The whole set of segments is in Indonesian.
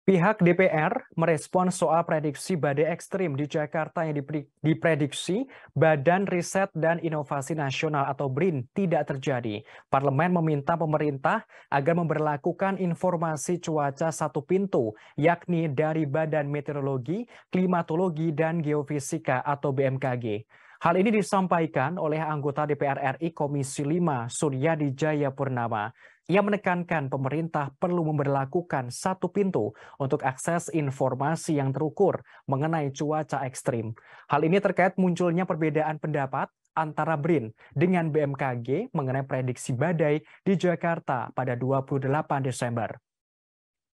Pihak DPR merespon soal prediksi badai ekstrim di Jakarta yang diprediksi Badan Riset dan Inovasi Nasional atau BRIN tidak terjadi. Parlemen meminta pemerintah agar memberlakukan informasi cuaca satu pintu, yakni dari Badan Meteorologi, Klimatologi, dan Geofisika atau BMKG. Hal ini disampaikan oleh anggota DPR RI Komisi 5 Suryadi Jayapurnama. Ia menekankan pemerintah perlu memberlakukan satu pintu untuk akses informasi yang terukur mengenai cuaca ekstrim. Hal ini terkait munculnya perbedaan pendapat antara BRIN dengan BMKG mengenai prediksi badai di Jakarta pada 28 Desember.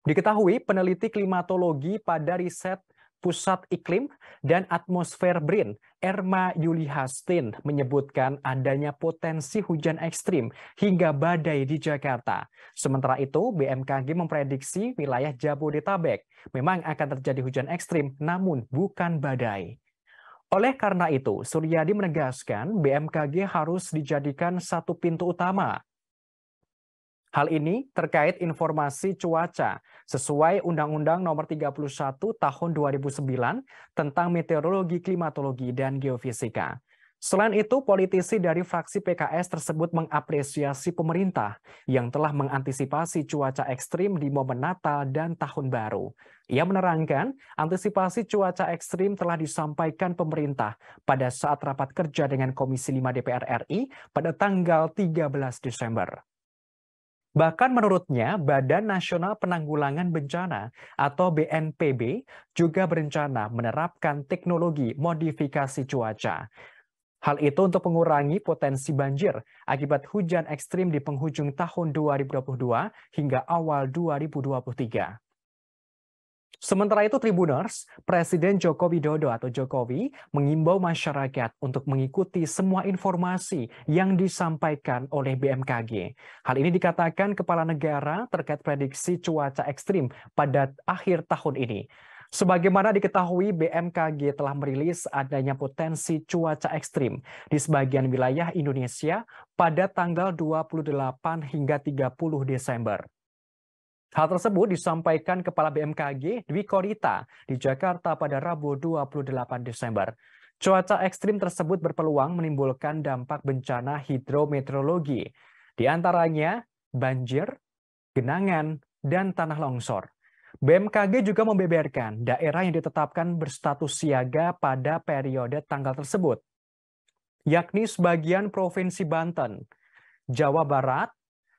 Diketahui peneliti klimatologi pada riset Pusat Iklim dan Atmosfer BRIN, Erma Yulihastin, menyebutkan adanya potensi hujan ekstrim hingga badai di Jakarta. Sementara itu, BMKG memprediksi wilayah Jabodetabek memang akan terjadi hujan ekstrim, namun bukan badai. Oleh karena itu, Suryadi menegaskan BMKG harus dijadikan satu pintu utama. Hal ini terkait informasi cuaca sesuai Undang-Undang Nomor 31 Tahun 2009 tentang Meteorologi, Klimatologi, dan Geofisika. Selain itu, politisi dari fraksi PKS tersebut mengapresiasi pemerintah yang telah mengantisipasi cuaca ekstrim di momen Natal dan Tahun Baru. Ia menerangkan, antisipasi cuaca ekstrim telah disampaikan pemerintah pada saat rapat kerja dengan Komisi 5 DPR RI pada tanggal 13 Desember. Bahkan menurutnya, Badan Nasional Penanggulangan Bencana atau BNPB juga berencana menerapkan teknologi modifikasi cuaca. Hal itu untuk mengurangi potensi banjir akibat hujan ekstrim di penghujung tahun 2022 hingga awal 2023. Sementara itu Tribuners, Presiden Joko Widodo atau Jokowi mengimbau masyarakat untuk mengikuti semua informasi yang disampaikan oleh BMKG. Hal ini dikatakan Kepala Negara terkait prediksi cuaca ekstrim pada akhir tahun ini. Sebagaimana diketahui, BMKG telah merilis adanya potensi cuaca ekstrim di sebagian wilayah Indonesia pada tanggal 28 hingga 30 Desember. Hal tersebut disampaikan Kepala BMKG Dwi Korita di Jakarta pada Rabu 28 Desember. Cuaca ekstrim tersebut berpeluang menimbulkan dampak bencana hidrometeorologi, di antaranya banjir, genangan, dan tanah longsor. BMKG juga membeberkan daerah yang ditetapkan berstatus siaga pada periode tanggal tersebut, yakni sebagian Provinsi Banten, Jawa Barat,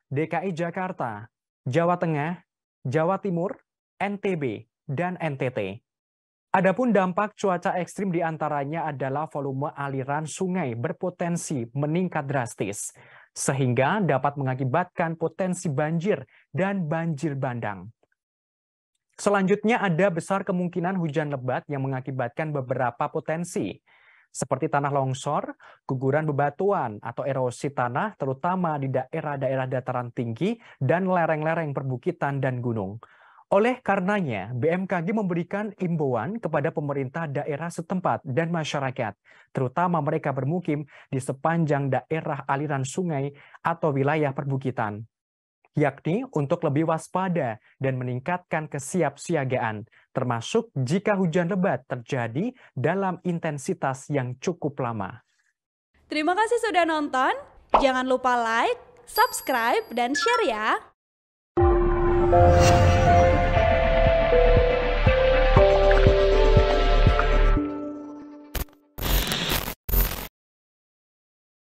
DKI Jakarta, Jawa Tengah, Jawa Timur, NTB, dan NTT. Adapun dampak cuaca ekstrim diantaranya adalah volume aliran sungai berpotensi meningkat drastis, sehingga dapat mengakibatkan potensi banjir dan banjir bandang. Selanjutnya ada besar kemungkinan hujan lebat yang mengakibatkan beberapa potensi, seperti tanah longsor, guguran bebatuan atau erosi tanah terutama di daerah-daerah dataran tinggi dan lereng-lereng perbukitan dan gunung. Oleh karenanya, BMKG memberikan imbauan kepada pemerintah daerah setempat dan masyarakat, terutama mereka bermukim di sepanjang daerah aliran sungai atau wilayah perbukitan, yakni untuk lebih waspada dan meningkatkan kesiapsiagaan, termasuk jika hujan lebat terjadi dalam intensitas yang cukup lama. Terima kasih sudah nonton. Jangan lupa like, subscribe, dan share ya.